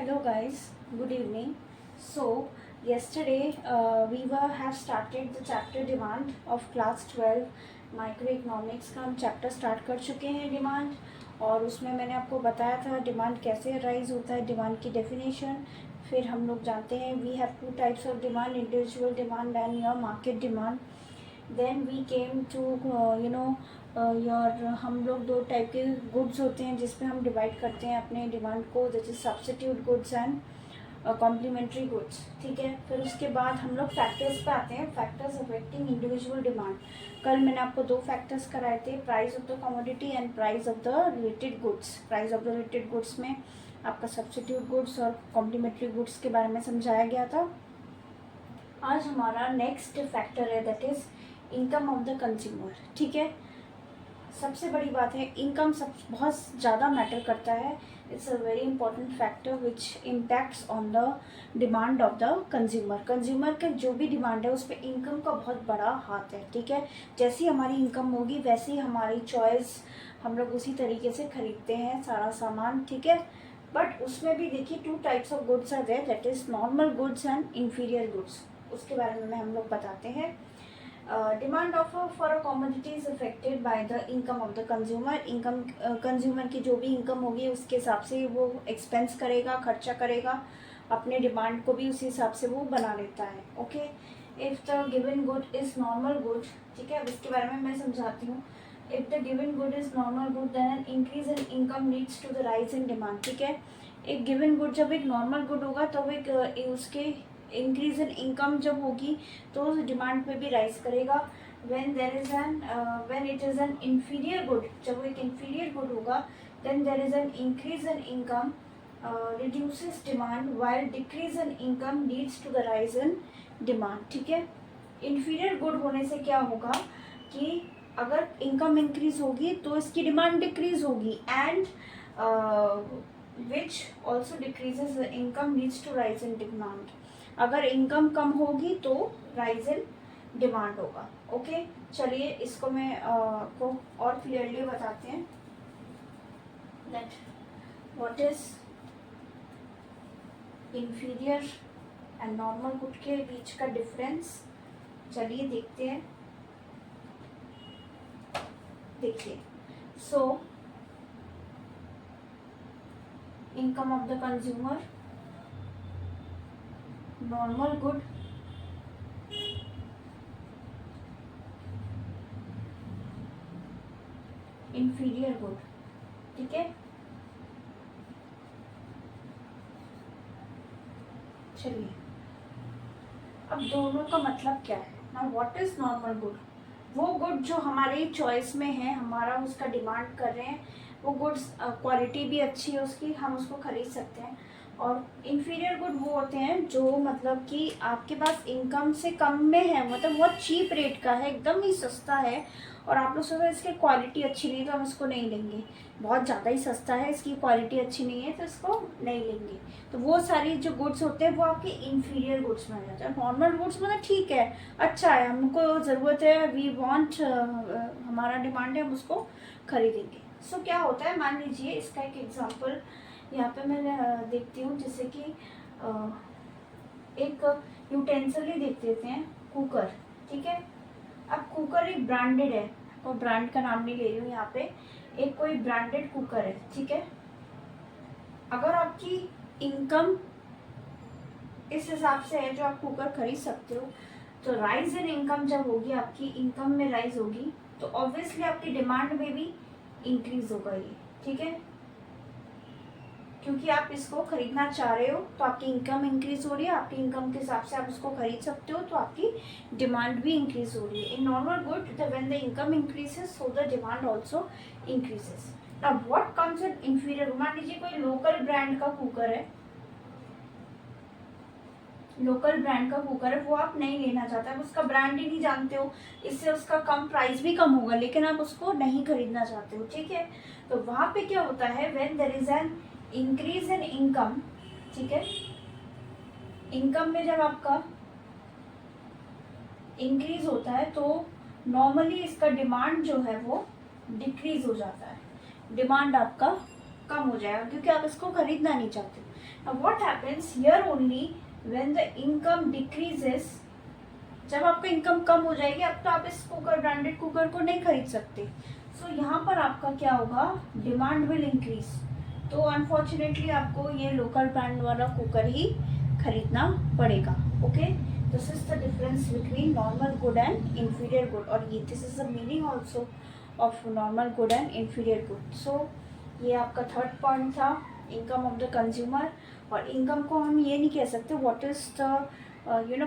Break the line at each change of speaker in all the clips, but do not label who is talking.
Hello guys, good evening. So yesterday we were have started the chapter demand of class 12 microeconomics का हम chapter start कर चुके हैं demand. और उसमें मैंने आपको बताया था डिमांड कैसे राइज होता है, डिमांड की डेफिनेशन। फिर हम लोग जानते हैं we have two types of demand, individual demand and your market demand. Then we came to your हम लोग दो टाइप के गुड्स होते हैं जिसमें हम डिवाइड करते हैं अपने डिमांड को, that is substitute goods and complementary goods. ठीक है, फिर उसके बाद हम लोग फैक्टर्स पे आते हैं, फैक्टर्स अफेक्टिंग इंडिविजुअल डिमांड। कल मैंने आपको दो फैक्टर्स कराए थे, price of the commodity and price of the related goods. Price of the related goods में आपका सब्स्टिट्यूट गुड्स और कॉम्प्लीमेंट्री गुड्स के बारे में समझाया गया था। आज हमारा नेक्स्ट फैक्टर है that is income of the consumer. ठीक है, सबसे बड़ी बात है इनकम सब बहुत ज़्यादा मैटर करता है। It's a very important factor which impacts on the demand of the consumer. Consumer का जो भी डिमांड है उस पर इनकम का बहुत बड़ा हाथ है। ठीक है, जैसी हमारी इनकम होगी वैसी हमारी चॉइस, हम लोग उसी तरीके से खरीदते हैं सारा सामान। ठीक है, बट उसमें भी देखिए two types of goods are there, that is normal goods and inferior goods. उसके बारे में हम लोग बताते हैं। Demand of for a commodity is affected by the income of the consumer. Income consumer की जो भी इनकम होगी उसके हिसाब से वो एक्सपेंस करेगा, खर्चा करेगा, अपने डिमांड को भी उसी हिसाब से वो बना लेता है। Okay, if the given good is normal good, ठीक है, अब इसके बारे में मैं समझाती हूँ। If the given good is normal good then an increase in income leads to the rise in demand. ठीक है, एक गिवन गुड जब एक नॉर्मल गुड होगा तो एक उसके इंक्रीज इन इनकम जब होगी तो उस डिमांड पे भी राइज करेगा। When there is an when it is an inferior good, जब वो एक इंफीरियर गुड होगा then there is an increase in income reduces demand while decrease in income leads to the rise in demand. ठीक है, inferior good होने से क्या होगा कि अगर इनकम इंक्रीज होगी तो इसकी डिमांड डिक्रीज होगी and which also decreases income leads to rise in demand. अगर इनकम कम होगी तो राइज इन डिमांड होगा। ओके, चलिए इसको मैं को और क्लियरली बताते हैं that what is inferior and normal good के बीच का डिफरेंस। चलिए देखते हैं। देखिए, so income of the consumer, normal good, inferior good. ठीक है, चलिए अब दोनों का मतलब क्या है ना। What is normal good? वो गुड जो हमारी चॉइस में है, हमारा उसका डिमांड कर रहे हैं, वो गुड्स क्वालिटी भी अच्छी है उसकी, हम उसको खरीद सकते हैं। और इन्फीरियर गुड वो होते हैं जो मतलब कि आपके पास इनकम से कम में है, मतलब बहुत चीप रेट का है, एकदम ही सस्ता है और आप लोग सोचो इसकी क्वालिटी अच्छी नहीं है तो हम इसको नहीं लेंगे, बहुत ज़्यादा ही सस्ता है, इसकी क्वालिटी अच्छी नहीं है तो इसको नहीं लेंगे। तो वो सारी जो गुड्स होते हैं वो आपके इन्फीरियर गुड्स में आ जाते हैं। नॉर्मल गुड्स मतलब ठीक है, अच्छा है, हमको ज़रूरत है, वी वांट, हमारा डिमांड है, हम उसको खरीदेंगे। सो क्या होता है, मान लीजिए इसका एक एग्जांपल यहाँ पे मैं देखती हूँ, जैसे कि एक यूटेंसिल ही देख लेते हैं, कुकर। ठीक है, अब कुकर एक ब्रांडेड है, तो ब्रांड का नाम नहीं ले रही हूँ यहाँ पे, एक कोई ब्रांडेड कुकर है। ठीक है, अगर आपकी इनकम इस हिसाब से है जो आप कुकर खरीद सकते हो, तो राइज इन इनकम जब होगी, आपकी इनकम में राइज होगी तो ऑब्वियसली आपकी डिमांड में भी इंक्रीज होगा ये। ठीक है, क्योंकि आप इसको खरीदना चाह रहे हो तो आपकी इनकम इंक्रीज हो रही है, आपकी इनकम के हिसाब से आप उसको खरीद सकते हो तो आपकी डिमांड भी इंक्रीज हो रही है। In normal good when the income increases so the demand also increases. Now what comes in inferior? मान लीजिए कोई लोकल ब्रांड का कुकर है, लोकल ब्रांड का कुकर है, वो आप नहीं लेना चाहते, आप उसका ब्रांड ही नहीं जानते हो, इससे उसका कम प्राइस भी कम होगा लेकिन आप उसको नहीं खरीदना चाहते हो। ठीक है, तो वहां पे क्या होता है, when there is an increase in income, ठीक है, इनकम में जब आपका इंक्रीज होता है तो नॉर्मली इसका डिमांड जो है वो डिक्रीज हो जाता है, डिमांड आपका कम हो जाएगा क्योंकि आप इसको खरीदना नहीं चाहते। अब what happens here only when the income decreases, जब आपका इनकम कम हो जाएगी अब तो आप इस कुकर, ब्रांडेड कुकर को नहीं खरीद सकते। सो यहाँ पर आपका क्या होगा, डिमांड विल इंक्रीज। तो अनफॉर्चुनेटली आपको ये लोकल ब्रांड वाला कुकर ही खरीदना पड़ेगा। Okay, this is the difference between normal good and inferior good, और ये this is the meaning also of normal good and inferior good. So ये आपका थर्ड पॉइंट था, इनकम ऑफ द कंज्यूमर। और इनकम को हम ये नहीं कह सकते what is the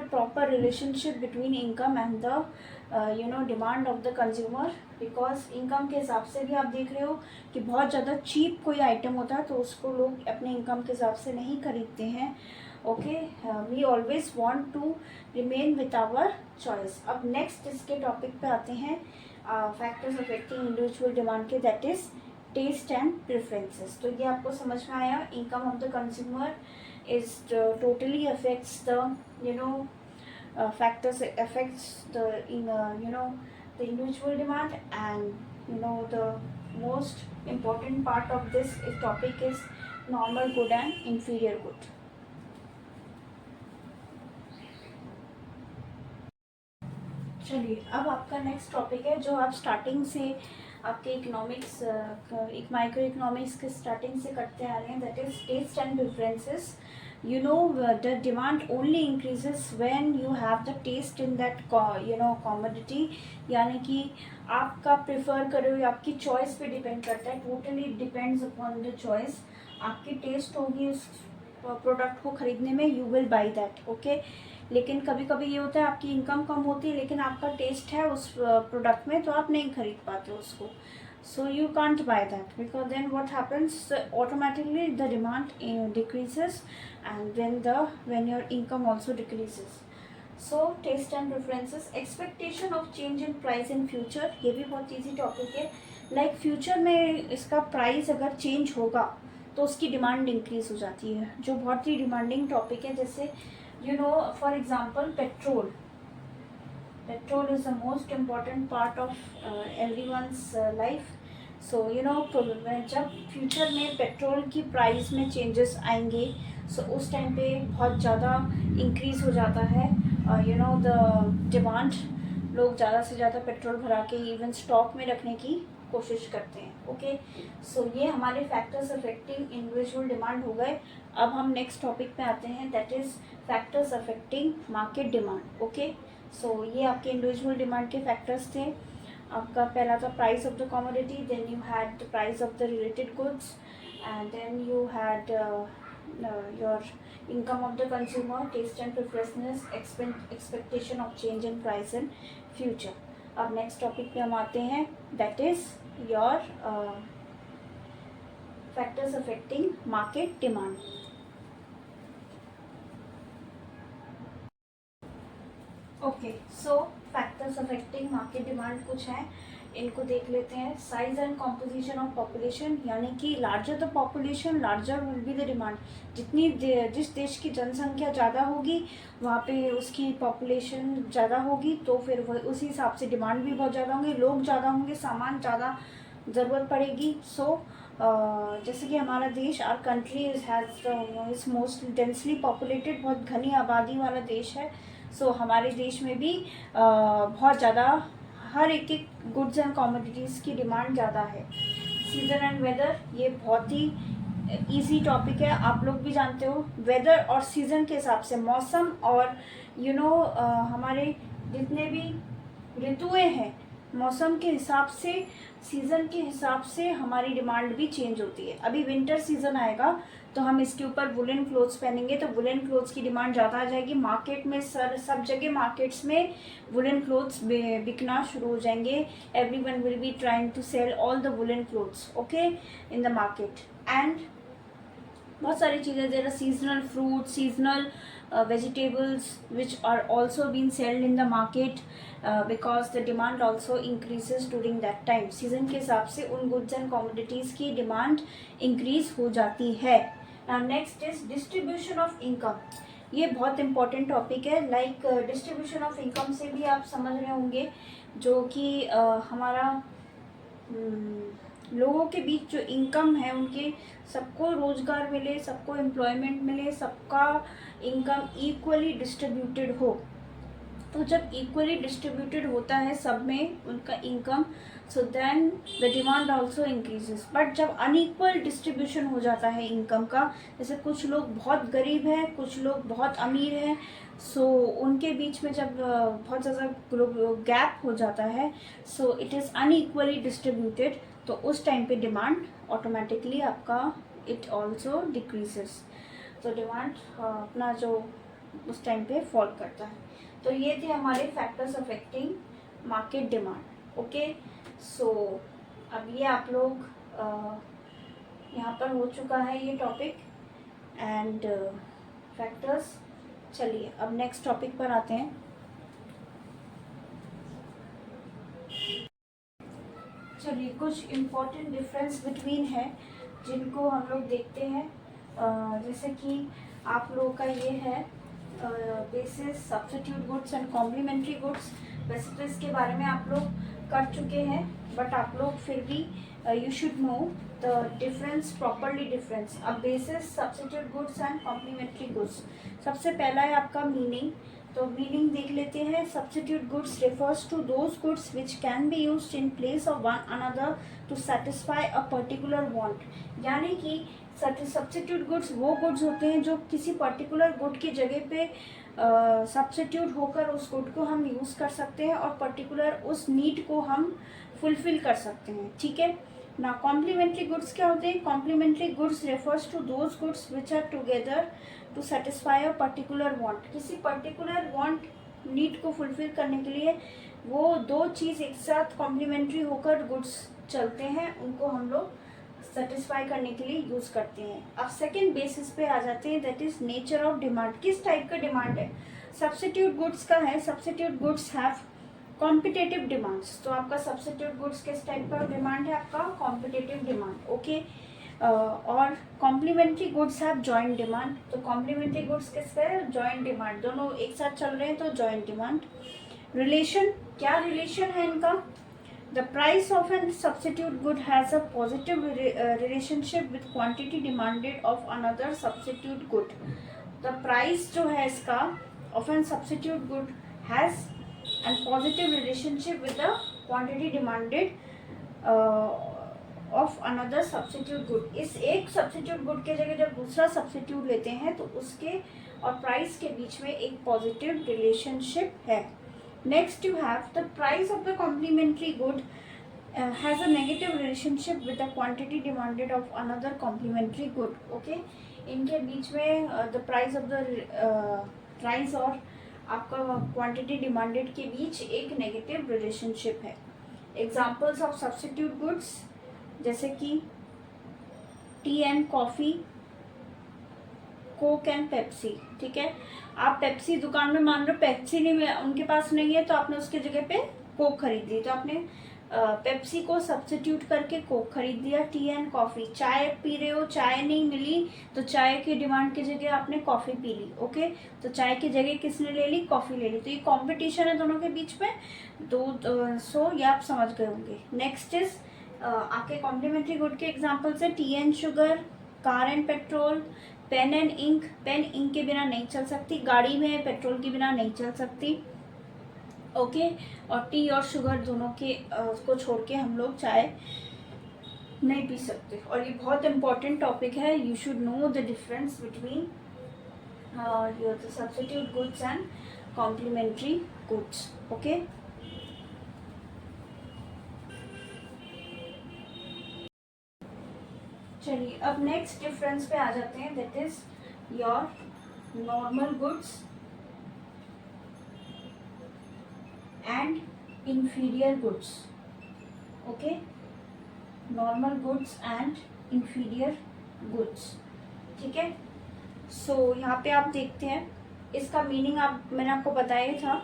proper relationship between income and the demand of the consumer, because income के हिसाब से भी आप देख रहे हो कि बहुत ज़्यादा चीप कोई आइटम होता है तो उसको लोग अपने इनकम के हिसाब से नहीं खरीदते हैं। Okay, we always want to remain with our choice. अब नेक्स्ट इसके टॉपिक पे आते हैं, फैक्टर्स अफेक्टिंग इंडिविजुअल डिमांड के, that is taste and preferences. तो ये आपको समझ में आया, income of the consumer is totally affects the factors affects the the individual demand, and the most important part of this topic is normal good and inferior good. चलिए, अब आपका next topic है जो आप स्टार्टिंग से आपके economics, एक micro economics के स्टार्टिंग से करते आ रहे हैं, that is taste and preferences. The demand only increases when you have the taste in that commodity, यानी कि आपका प्रेफर करो या आपकी चॉइस पे डिपेंड करता है, totally depends upon the choice. आपकी टेस्ट होगी उस प्रोडक्ट को खरीदने में, you will by that. Okay, लेकिन कभी कभी ये होता है आपकी इनकम कम होती है लेकिन आपका टेस्ट है उस प्रोडक्ट में तो आप नहीं खरीद पाते उसको, so you can't buy that, because then what happens, automatically the demand decreases, and when your income also decreases. So taste and preferences, expectation of change in price in future, ये भी बहुत easy topic है। like future में इसका price अगर change होगा तो उसकी डिमांड इंक्रीज हो जाती है, जो बहुत ही डिमांडिंग टॉपिक है। जैसे for example petrol is the most important part of everyone's life. So जब फ्यूचर में पेट्रोल की प्राइस में चेंजेस आएंगे, उस टाइम पे बहुत ज़्यादा इंक्रीज हो जाता है द डिमांड। लोग ज़्यादा से ज़्यादा पेट्रोल भरा के इवन स्टॉक में रखने की कोशिश करते हैं। ओके, सो ये हमारे फैक्टर्स अफेक्टिंग इंडिविजुअल डिमांड हो गए। अब हम नेक्स्ट टॉपिक पे आते हैं, that is factors affecting market demand. Okay, so ये आपके इंडिविजुअल डिमांड के फैक्टर्स थे। आपका पहला था price of the commodity, then you had the price of the related goods, and then you had your income of the consumer, taste and preferences, expectation of change in price in future. अब next topic पे हम आते हैं, that is your factors affecting market demand. Okay, so factors affecting market demand कुछ हैं, इनको देख लेते हैं। Size and composition of population, यानी कि larger the population larger will be the demand. जिस देश की जनसंख्या ज़्यादा होगी वहाँ पे उसकी पॉपुलेशन ज़्यादा होगी, तो फिर उसी हिसाब से डिमांड भी बहुत ज़्यादा होंगे, लोग ज़्यादा होंगे, सामान ज़्यादा ज़रूरत पड़ेगी। सो जैसे कि हमारा देश, our country is most densely populated, बहुत घनी आबादी वाला देश है। सो हमारे देश में भी बहुत ज़्यादा हर एक गुड्स एंड कमोडिटीज़ की डिमांड ज़्यादा है। सीज़न एंड वेदर, ये बहुत ही इजी टॉपिक है, आप लोग भी जानते हो। वेदर और सीज़न के हिसाब से, मौसम और हमारे जितने भी ऋतुएं हैं, मौसम के हिसाब से, सीज़न के हिसाब से हमारी डिमांड भी चेंज होती है। अभी विंटर सीज़न आएगा तो हम इसके ऊपर वुलन क्लोथ्स पहनेंगे तो वुलन क्लोथ्स की डिमांड ज़्यादा आ जाएगी। मार्केट में सब जगह मार्केट्स में वुलन क्लोथ्स बिकना शुरू हो जाएंगे। Everyone will be trying to sell all the woollen clothes okay in the market. And बहुत सारी चीज़ें, there are seasonal fruit, seasonal vegetables which are also being sold in the market because the demand also increases during that time। Season के हिसाब से उन goods and commodities की demand increase हो जाती है। Next is distribution of income, ये बहुत इंपॉर्टेंट टॉपिक है। लाइक डिस्ट्रीब्यूशन ऑफ इनकम से भी आप समझ रहे होंगे, जो कि हमारा लोगों के बीच जो इनकम है उनके, सबको रोजगार मिले, सबको एम्प्लॉयमेंट मिले, सबका इनकम इक्वली डिस्ट्रीब्यूटेड हो। तो जब इक्वली डिस्ट्रीब्यूटेड होता है सब में उनका income, so then the demand also increases. But जब अनइक्वल डिस्ट्रीब्यूशन हो जाता है इनकम का, जैसे कुछ लोग बहुत गरीब हैं, कुछ लोग बहुत अमीर हैं, सो उनके बीच में जब बहुत ज़्यादा गैप हो जाता है, so it is unequally distributed, तो उस टाइम पे डिमांड ऑटोमेटिकली आपका इट ऑल्सो डिक्रीजेस। तो डिमांड अपना जो उस टाइम पे फॉल करता है। तो ये थे हमारे factors affecting market demand. Okay, so अब ये आप लोग यहाँ पर हो चुका है ये टॉपिक एंड फैक्टर्स। चलिए अब नेक्स्ट टॉपिक पर आते हैं। चलिए कुछ इम्पोर्टेंट डिफरेंस बिटवीन है जिनको हम लोग देखते हैं। जैसे कि आप लोगों का ये है basis, substitute goods and complementary goods. वैसे तो इसके बारे में आप लोग कर चुके हैं, बट आप लोग फिर भी you should know the difference, properly difference. अब basis, substitute goods and complementary goods, सबसे पहला है आपका मीनिंग। तो मीनिंग देख लेते हैं। Substitute goods refers to those goods which can be used in place of one another to satisfy a particular want. यानी कि सब्स्टिट्यूट गुड्स वो गुड्स होते हैं जो किसी पर्टिकुलर गुड की जगह पे सब्स्टिट्यूट होकर उस गुड को हम यूज़ कर सकते हैं और पर्टिकुलर उस नीड को हम फुलफिल कर सकते हैं। ठीक है ना। कॉम्प्लीमेंट्री गुड्स क्या होते हैं? Complementary goods refers to those goods which are together to satisfy a particular want. किसी पर्टिकुलर वांट, नीड को फुलफिल करने के लिए वो दो चीज़ एक साथ कॉम्प्लीमेंट्री होकर गुड्स चलते हैं, उनको हम लोग सेटिस्फाई करने के लिए यूज करते हैं। अब सेकेंड बेसिस पे आ जाते हैं, that is nature of demand. किस टाइप का डिमांड है? सब्स्टिट्यूट गुड्स का है, substitute goods have competitive demands. तो आपका सब्स्टिट्यूट गुड्स किस टाइप का डिमांड है? आपका कॉम्पिटेटिव डिमांड। ओके, और complementary goods have joint demand. तो कॉम्प्लीमेंट्री गुड्स किसका है? Joint demand. दोनों एक साथ चल रहे हैं तो जॉइंट डिमांड। रिलेशन, क्या रिलेशन है इनका? The price of a substitute good has a positive relationship with quantity demanded of another substitute good. The price जो है इसका of a substitute good has a positive relationship with the quantity demanded of another substitute good. इस एक substitute good के जगह जब दूसरा substitute लेते हैं तो उसके और price के बीच में एक positive relationship है. Next you have the price of the complementary good has a negative relationship with the quantity demanded of another complementary good. Okay, इनके बीच में the price of the price और आपका quantity demanded के बीच एक negative relationship है. Examples of substitute goods जैसे कि T and coffee, Coke and Pepsi. ठीक है, आप पेप्सी दुकान में मान लो पेप्सी नहीं, उनके पास नहीं है, तो आपने उसके जगह पे कोक खरीद ली, तो आपने पेप्सी को सब्स्टिट्यूट करके कोक खरीद दिया। टी एंड कॉफ़ी, चाय पी रहे हो, चाय नहीं मिली तो चाय की डिमांड की जगह आपने कॉफ़ी पी ली। ओके, तो चाय की जगह किसने ले ली? कॉफ़ी ले ली। तो ये कॉम्पिटिशन है दोनों के बीच में, सो ये आप समझ गए होंगे। नेक्स्ट इज आपके कॉम्प्लीमेंट्री गुड के एग्जाम्पल्स है tea and sugar, car and petrol, pen and ink. Pen ink के बिना नहीं चल सकती, गाड़ी में पेट्रोल के बिना नहीं चल सकती। ओके, और टी और शुगर दोनों के को छोड़ के हम लोग चाय नहीं पी सकते। और ये बहुत इंपॉर्टेंट टॉपिक है, you should know the difference between your substitute goods and complementary goods. Okay, चलिए अब नेक्स्ट डिफरेंस पे आ जाते हैं, that is your normal goods and inferior goods. Okay, normal goods and inferior goods. ठीक है, सो यहाँ पे आप देखते हैं इसका मीनिंग, आप मैंने आपको बताया था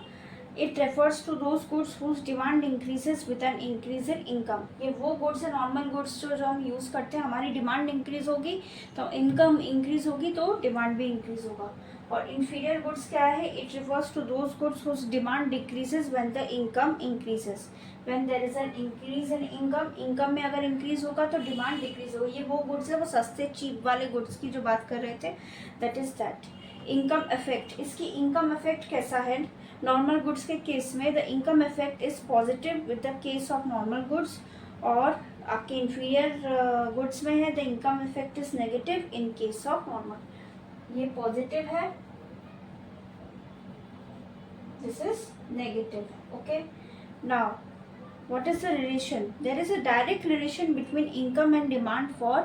it refers to those goods whose demand increases with an increase in income. ये वो गुड्स है नॉर्मल गुड्स जो हम यूज़ करते हैं, हमारी डिमांड इंक्रीज होगी तो इनकम इंक्रीज होगी तो डिमांड भी इंक्रीज होगा। और इन्फीरियर गुड्स क्या है, it refers to those goods whose demand decreases when the income increases. When there is an increase in income, income में अगर इंक्रीज होगा तो डिमांड डिक्रीज होगी। ये वो गुड्स है, वो सस्ते चीप वाले गुड्स की जो बात कर रहे थे, that is that. Income effect, इसकी इनकम इफेक्ट कैसा है, नॉर्मल गुड्स के केस में the income effect is positive with the case of normal goods, और आपके इन्फीरियर गुड्स में है the income effect is negative in case of normal. ये पॉजिटिव है, this is negative. Okay, now what is the relation? There is a direct relation between income and demand for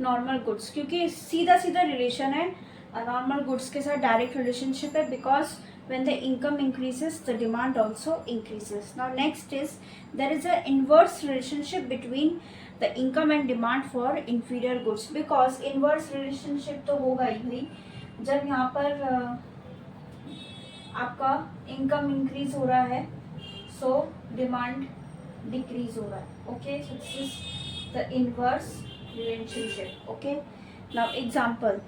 normal goods, क्योंकि सीधा सीधा relation है normal goods के साथ, direct relationship है, because when the income increases the demand also increases. Now next is there is a inverse relationship between the income and demand for inferior goods, because inverse relationship तो होगा ही भाई, जब यहाँ पर आपका इनकम इंक्रीज हो रहा है सो डिमांड डिक्रीज हो रहा है। Okay, so this is the inverse relationship. Okay, now example,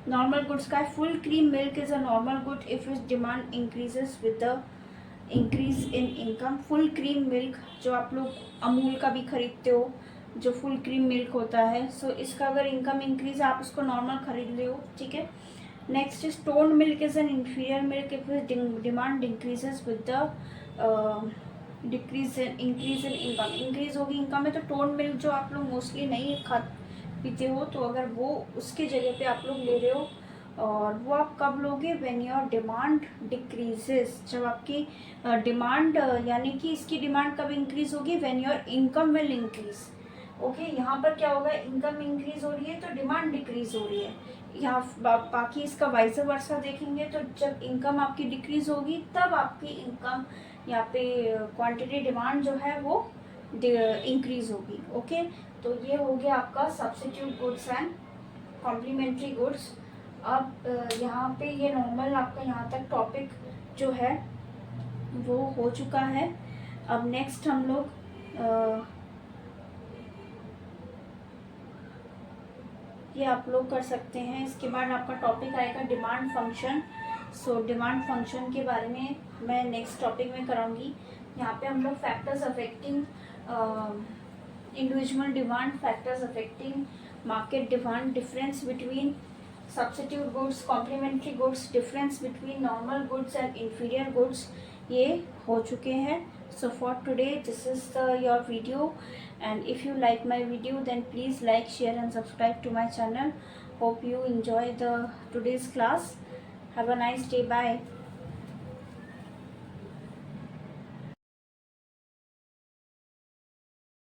normal goods का है, full cream milk is a normal good if it's demand increases with the increase in income. Full cream milk जो आप लोग अमूल का भी खरीदते हो, जो फुल क्रीम मिल्क होता है, सो इसका अगर इनकम इंक्रीज है आप उसको नॉर्मल खरीद ले हो, ठीक है। Next is tone milk is an inferior milk if demand increases with the increase in income. Increase होगी इनकम में तो टोन मिल्क जो आप लोग मोस्टली नहीं खा पीते हो, तो अगर वो उसके जगह पे आप लोग ले रहे हो, और वो आप कब लोगे, व्हेन योर डिमांड डिक्रीजेस, जब आपकी डिमांड यानी कि इसकी डिमांड कब इंक्रीज होगी, when your income will increase. Okay, यहाँ पर क्या होगा, इनकम इंक्रीज हो रही है तो डिमांड डिक्रीज हो रही है। यहाँ बाकी इसका वाइस वर्सा देखेंगे तो जब इनकम आपकी डिक्रीज होगी तब आपकी इनकम यहाँ पे क्वांटिटी डिमांड जो है वो इंक्रीज होगी। ओके, तो ये हो गया आपका substitute goods and complementary goods. अब यहाँ पे ये नॉर्मल आपका यहाँ तक टॉपिक जो है वो हो चुका है। अब नेक्स्ट हम लोग ये आप लोग कर सकते हैं। इसके बाद आपका टॉपिक आएगा demand function. So demand function के बारे में मैं नेक्स्ट टॉपिक में कराऊंगी। यहाँ पे हम लोग factors affecting individual demand, factors affecting market demand, difference between substitute goods, complementary goods, difference between normal goods and inferior goods, ये हो चुके हैं। So for today this is your video, and if you like my video then please like, share and subscribe to my channel. Hope you enjoy the today's class. Have a nice day. Bye.